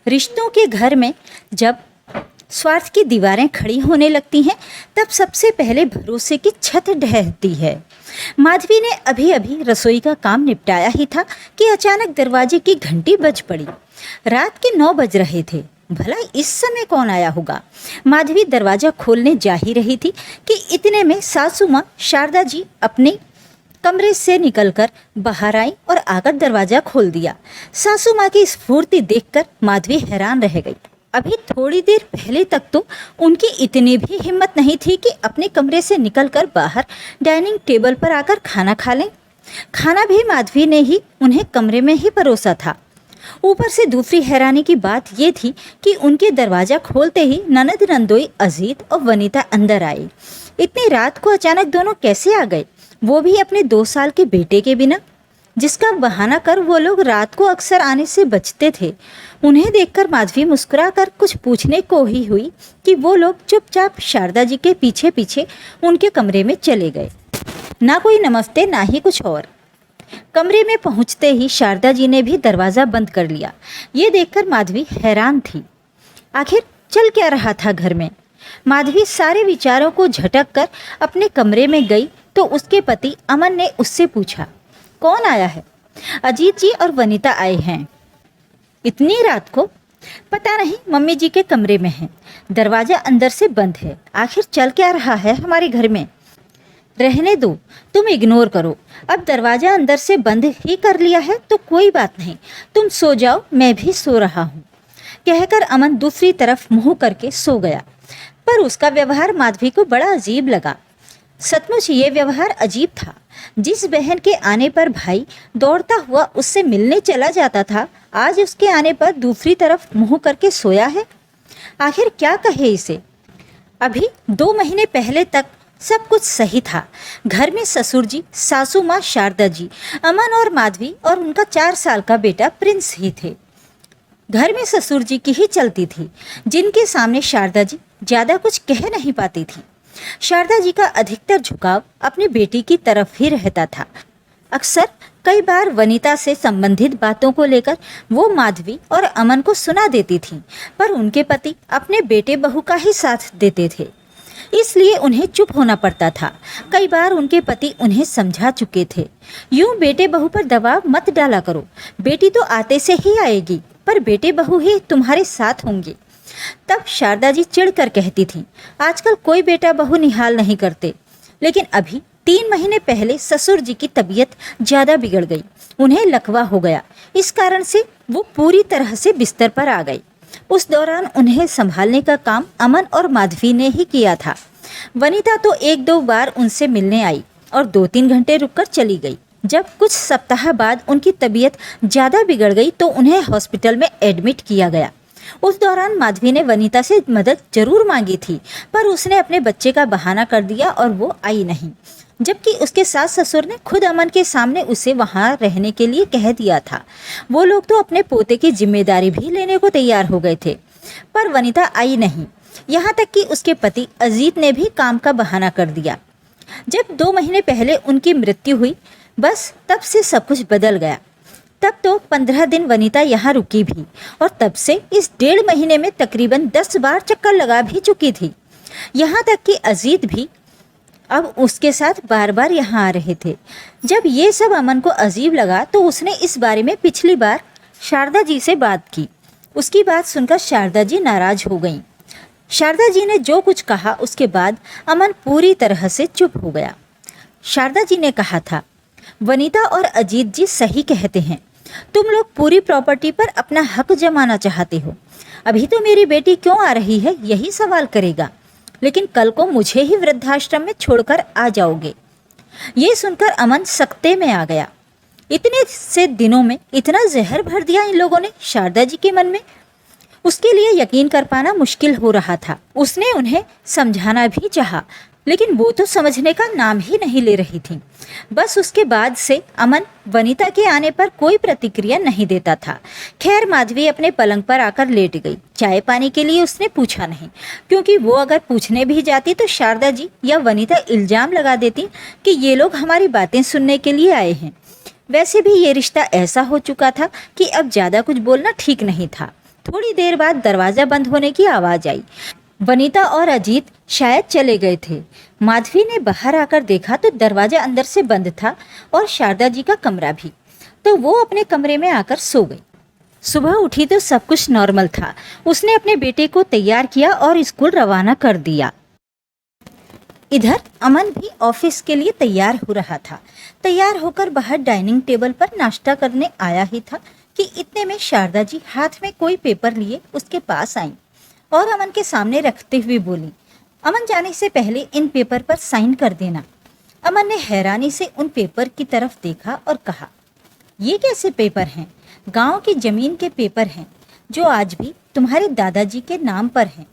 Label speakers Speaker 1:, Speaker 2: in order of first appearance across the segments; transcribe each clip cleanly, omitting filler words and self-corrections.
Speaker 1: रिश्तों के घर में जब स्वार्थ की दीवारें खड़ी होने लगती हैं, तब सबसे पहले भरोसे की छत ढहती है। माधवी ने अभी अभी रसोई का काम निपटाया ही था कि अचानक दरवाजे की घंटी बज पड़ी। रात के 9 बज रहे थे। भला इस समय कौन आया होगा? माधवी दरवाजा खोलने जा ही रही थी कि इतने में सासू माँ शारदा जी अपने कमरे से निकलकर बाहर आई और आकर दरवाजा खोल दिया। सासू माँ की स्फूर्ति देखकर माधवी हैरान रह गई। अभी थोड़ी देर पहले तक तो उनकी इतनी भी हिम्मत नहीं थी कि अपने कमरे से निकलकर बाहर डाइनिंग टेबल पर आकर खाना खा लें। खाना भी माधवी ने ही उन्हें कमरे में ही परोसा था। ऊपर से दूसरी हैरानी की बात ये थी कि उनके दरवाज़ा खोलते ही ननद नंदोई अजीत और वनीता अंदर आई। इतनी रात को अचानक दोनों कैसे आ गए, वो भी अपने 2 साल के बेटे के बिना, जिसका बहाना कर वो लोग रात को अक्सर आने से बचते थे। उन्हें देखकर माधवी मुस्कुराकर कुछ पूछने को ही हुई कि वो लोग चुपचाप शारदा जी के पीछे पीछे उनके कमरे में चले गए। ना कोई नमस्ते, ना ही कुछ और। कमरे में पहुंचते ही शारदा जी ने भी दरवाज़ा बंद कर लिया। ये देखकर माधवी हैरान थी। आखिर चल क्या रहा था घर में? माधवी सारे विचारों को झटक कर अपने कमरे में गई तो उसके पति अमन ने उससे पूछा, कौन आया है? अजीत जी और वनीता आए हैं। इतनी रात को? पता नहीं, मम्मी जी के कमरे में हैं। दरवाज़ा अंदर से बंद है। आखिर चल क्या रहा है हमारे घर में? रहने दो, तुम इग्नोर करो। अब दरवाज़ा अंदर से बंद ही कर लिया है तो कोई बात नहीं, तुम सो जाओ, मैं भी सो रहा हूँ, कहकर अमन दूसरी तरफ मुँह करके सो गया। पर उसका व्यवहार माधवी को बड़ा अजीब लगा। सचमुच ये व्यवहार अजीब था। जिस बहन के आने पर भाई दौड़ता हुआ उससे मिलने चला जाता था, आज उसके आने पर दूसरी तरफ मुँह करके सोया है। आखिर क्या कहे इसे? अभी 2 महीने पहले तक सब कुछ सही था। घर में ससुर जी, सासू माँ शारदा जी, अमन और माधवी और उनका 4 साल का बेटा प्रिंस ही थे। घर में ससुर जी की ही चलती थी, जिनके सामने शारदा जी ज़्यादा कुछ कह नहीं पाती थी। शारदा जी का अधिकतर झुकाव अपनी बेटी की तरफ ही रहता था। अक्सर कई बार वनीता से संबंधित बातों को लेकर वो माधवी और अमन को सुना देती थी, पर उनके पति अपने बेटे बहू का ही साथ देते थे, इसलिए उन्हें चुप होना पड़ता था। कई बार उनके पति उन्हें समझा चुके थे, यूं बेटे बहू पर दबाव मत डाला करो, बेटी तो आते से ही आएगी, पर बेटे बहू ही तुम्हारे साथ होंगे। तब शारदा जी चिढ़कर कहती थीं, आजकल कोई बेटा बहू निहाल नहीं करते। लेकिन अभी 3 महीने पहले ससुर जी की तबीयत ज़्यादा बिगड़ गई, उन्हें लकवा हो गया। इस कारण से वो पूरी तरह से बिस्तर पर आ गई। उस दौरान उन्हें संभालने का काम अमन और माधवी ने ही किया था। वनीता तो 1-2 बार उनसे मिलने आई और 2-3 घंटे रुककर चली गई। जब कुछ सप्ताह बाद उनकी तबीयत ज़्यादा बिगड़ गई तो उन्हें हॉस्पिटल में एडमिट किया गया। उस दौरान माधवी ने वनीता से मदद जरूर मांगी थी, पर उसने अपने बच्चे का बहाना कर दिया और वो आई नहीं, जबकि उसके सास ससुर ने खुद अमन के सामने उसे वहाँ रहने के लिए कह दिया था। वो लोग तो अपने पोते की जिम्मेदारी भी लेने को तैयार हो गए थे, पर वनीता आई नहीं। यहाँ तक कि उसके पति अजीत ने भी काम का बहाना कर दिया। जब 2 महीने पहले उनकी मृत्यु हुई, बस तब से सब कुछ बदल गया। तब तो 15 दिन वनीता यहाँ रुकी भी, और तब से इस 1.5 महीने में तकरीबन 10 बार चक्कर लगा भी चुकी थी। यहाँ तक कि अजीत भी अब उसके साथ बार बार यहाँ आ रहे थे। जब ये सब अमन को अजीब लगा तो उसने इस बारे में पिछली बार शारदा जी से बात की। उसकी बात सुनकर शारदा जी नाराज हो गईं। शारदा जी ने जो कुछ कहा उसके बाद अमन पूरी तरह से चुप हो गया। शारदा जी ने कहा था, वनीता और अजीत जी सही कहते हैं, तुम लोग पूरी प्रॉपर्टी पर अपना हक जमाना चाहते हो। अभी तो मेरी बेटी क्यों आ रही है यही सवाल करेगा, लेकिन कल को मुझे ही वृद्धाश्रम में छोड़कर आ जाओगे। ये सुनकर अमन सख्ते में आ गया। इतने से दिनों में इतना जहर भर दिया इन लोगों ने शारदा जी के मन में। उसके लिए यकीन कर पाना मुश्किल हो रहा था। उसने उन्हें समझाना भी चाहा, लेकिन वो तो समझने का नाम ही नहीं ले रही थी। बस उसके बाद से अमन वनीता के आने पर कोई प्रतिक्रिया नहीं देता था। खैर, माधवी अपने पलंग पर आकर लेट गई। चाय पानी के लिए उसने पूछा नहीं, क्योंकि वो अगर पूछने भी जाती तो शारदा जी या वनीता इल्जाम लगा देती कि ये लोग हमारी बातें सुनने के लिए आए हैं। वैसे भी ये रिश्ता ऐसा हो चुका था कि अब ज़्यादा कुछ बोलना ठीक नहीं था। थोड़ी देर बाद दरवाज़ा बंद होने की आवाज़ आई। वनीता और अजीत शायद चले गए थे। माधवी ने बाहर आकर देखा तो दरवाज़ा अंदर से बंद था और शारदा जी का कमरा भी। तो वो अपने कमरे में आकर सो गई। सुबह उठी तो सब कुछ नॉर्मल था। उसने अपने बेटे को तैयार किया और स्कूल रवाना कर दिया। इधर अमन भी ऑफिस के लिए तैयार हो रहा था। तैयार होकर बाहर डाइनिंग टेबल पर नाश्ता करने आया ही था कि इतने में शारदा जी हाथ में कोई पेपर लिए उसके पास आईं और अमन के सामने रखते हुए बोली, अमन जाने से पहले इन पेपर पर साइन कर देना। अमन ने हैरानी से उन पेपर की तरफ देखा और कहा, ये कैसे पेपर हैं? गांव की जमीन के पेपर हैं जो आज भी तुम्हारे दादाजी के नाम पर हैं।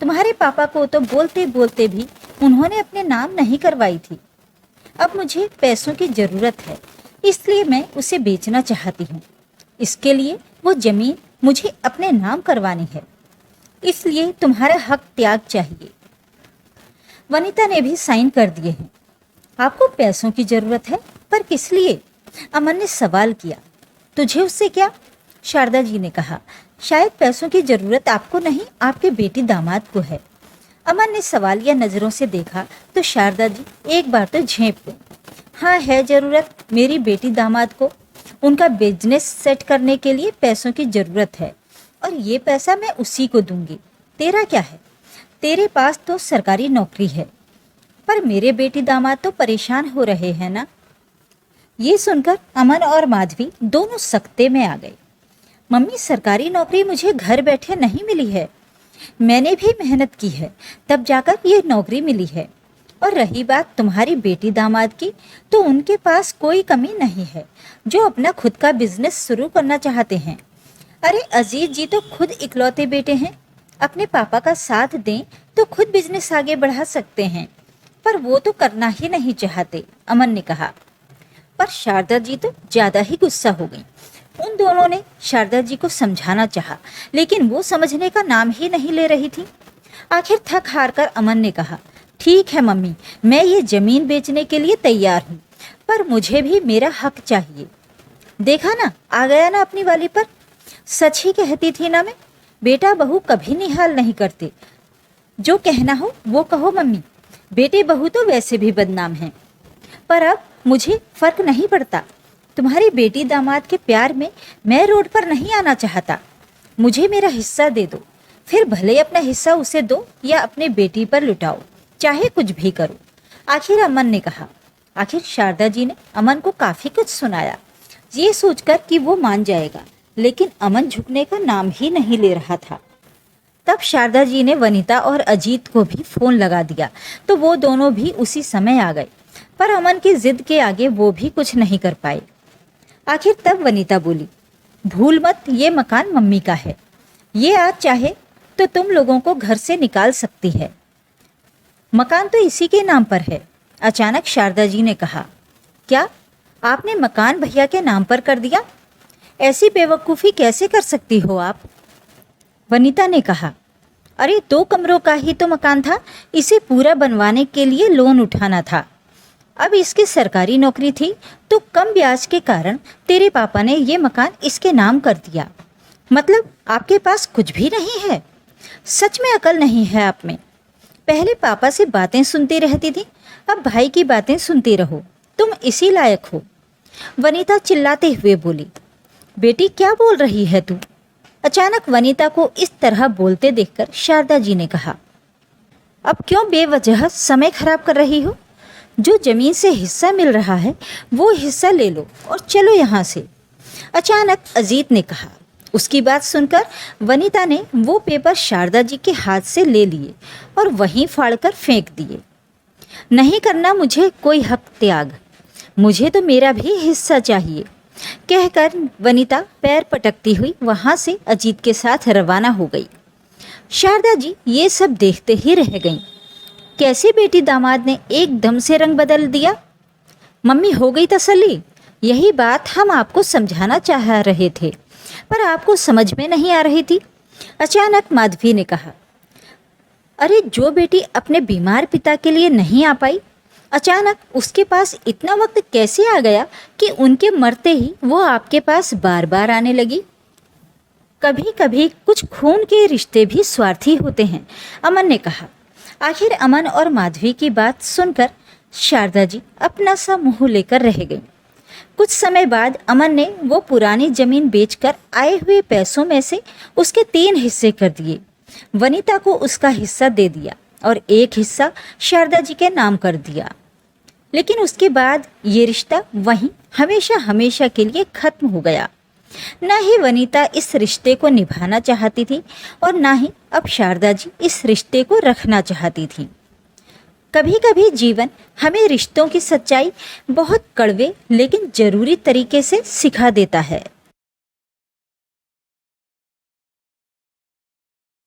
Speaker 1: तुम्हारे पापा को तो बोलते बोलते भी उन्होंने अपने नाम नहीं करवाई थी। अब मुझे पैसों की ज़रूरत है, इसलिए मैं उसे बेचना चाहती हूँ। इसके लिए वो ज़मीन मुझे अपने नाम करवानी है, इसलिए तुम्हारा हक त्याग चाहिए। वनीता ने भी साइन कर दिए हैं। आपको पैसों की ज़रूरत है, पर किस लिए? अमन ने सवाल किया। तुझे उससे क्या? शारदा जी ने कहा, शायद पैसों की ज़रूरत आपको नहीं, आपके बेटी दामाद को है। अमन ने सवालिया नज़रों से देखा तो शारदा जी एक बार तो झेंप गई। हाँ, है ज़रूरत मेरी बेटी दामाद को। उनका बिजनेस सेट करने के लिए पैसों की ज़रूरत है और ये पैसा मैं उसी को दूंगी। तेरा क्या है? तेरे पास तो सरकारी नौकरी है, पर मेरे बेटी दामाद तो परेशान हो रहे हैं ना। ये सुनकर अमन और माधवी दोनों सख्ते में आ गए। मम्मी, सरकारी नौकरी मुझे घर बैठे नहीं मिली है। मैंने भी मेहनत की है, तब जाकर ये नौकरी मिली है। और रही बात तुम्हारी बेटी दामाद की, तो उनके पास कोई कमी नहीं है जो अपना खुद का बिजनेस शुरू करना चाहते हैं। अरे अजीत जी तो खुद इकलौते बेटे हैं, अपने पापा का साथ दें तो खुद बिजनेस आगे बढ़ा सकते हैं, पर वो तो करना ही नहीं चाहते, अमन ने कहा। पर शारदा जी तो ज़्यादा ही गुस्सा हो गई। उन दोनों ने शारदा जी को समझाना चाहा, लेकिन वो समझने का नाम ही नहीं ले रही थी। आखिर थक हार कर अमन ने कहा, ठीक है मम्मी, मैं ये ज़मीन बेचने के लिए तैयार हूँ, पर मुझे भी मेरा हक चाहिए। देखा ना, आ गया ना अपनी वाली पर। सच ही कहती थी ना मैं, बेटा बहू कभी निहाल नहीं करते। जो कहना हो वो कहो मम्मी, बेटे बहू तो वैसे भी बदनाम हैं। पर अब मुझे फ़र्क नहीं पड़ता। तुम्हारी बेटी दामाद के प्यार में मैं रोड पर नहीं आना चाहता। मुझे मेरा हिस्सा दे दो, फिर भले अपना हिस्सा उसे दो या अपने बेटी पर लुटाओ, चाहे कुछ भी करो। आखिर अमन ने कहा। आखिर शारदा जी ने अमन को काफ़ी कुछ सुनाया, ये सोचकर कि वो मान जाएगा, लेकिन अमन झुकने का नाम ही नहीं ले रहा था। तब शारदा जी ने वनीता और अजीत को भी फ़ोन लगा दिया, तो वो दोनों भी उसी समय आ गए। पर अमन की जिद के आगे वो भी कुछ नहीं कर पाए। आखिर तब वनीता बोली, भूल मत, ये मकान मम्मी का है। ये आज चाहे तो तुम लोगों को घर से निकाल सकती है। मकान तो इसी के नाम पर है। अचानक शारदा जी ने कहा, क्या आपने मकान भैया के नाम पर कर दिया? ऐसी बेवकूफ़ी कैसे कर सकती हो आप? वनीता ने कहा, अरे 2 कमरों का ही तो मकान था, इसे पूरा बनवाने के लिए लोन उठाना था। अब इसकी सरकारी नौकरी थी तो कम ब्याज के कारण तेरे पापा ने ये मकान इसके नाम कर दिया। मतलब आपके पास कुछ भी नहीं है? सच में अकल नहीं है आप में। पहले पापा से बातें सुनती रहती थी, अब भाई की बातें सुनती रहो। तुम इसी लायक हो। वनीता चिल्लाते हुए बोली, बेटी क्या बोल रही है तू? अचानक वनीता को इस तरह बोलते देखकर शारदा जी ने कहा, अब क्यों बेवजह समय खराब कर रही हो? जो ज़मीन से हिस्सा मिल रहा है वो हिस्सा ले लो और चलो यहाँ से। अचानक अजीत ने कहा। उसकी बात सुनकर वनीता ने वो पेपर शारदा जी के हाथ से ले लिए और वहीं फाड़कर फेंक दिए। नहीं करना मुझे कोई हक त्याग, मुझे तो मेरा भी हिस्सा चाहिए, कहकर वनीता पैर पटकती हुई वहाँ से अजीत के साथ रवाना हो गई। शारदा जी ये सब देखते ही रह गईं। कैसे बेटी दामाद ने एकदम से रंग बदल दिया? मम्मी, हो गई तसल्ली? यही बात हम आपको समझाना चाह रहे थे, पर आपको समझ में नहीं आ रही थी। अचानक माधवी ने कहा, अरे जो बेटी अपने बीमार पिता के लिए नहीं आ पाई, अचानक उसके पास इतना वक्त कैसे आ गया कि उनके मरते ही वो आपके पास बार बार आने लगी? कभी कभी कुछ खून के रिश्ते भी स्वार्थी होते हैं, अमन ने कहा। आखिर अमन और माधवी की बात सुनकर शारदा जी अपना सा मुंह लेकर रह गई। कुछ समय बाद अमन ने वो पुरानी जमीन बेचकर आए हुए पैसों में से उसके 3 हिस्से कर दिए। वनीता को उसका हिस्सा दे दिया और एक हिस्सा शारदा जी के नाम कर दिया। लेकिन उसके बाद ये रिश्ता वहीं हमेशा हमेशा के लिए खत्म हो गया। न ही वनीता इस रिश्ते को निभाना चाहती थी और न ही अब शारदा जी इस रिश्ते को रखना चाहती थी। कभी कभी जीवन हमें रिश्तों की सच्चाई बहुत कड़वे लेकिन जरूरी तरीके से सिखा देता है।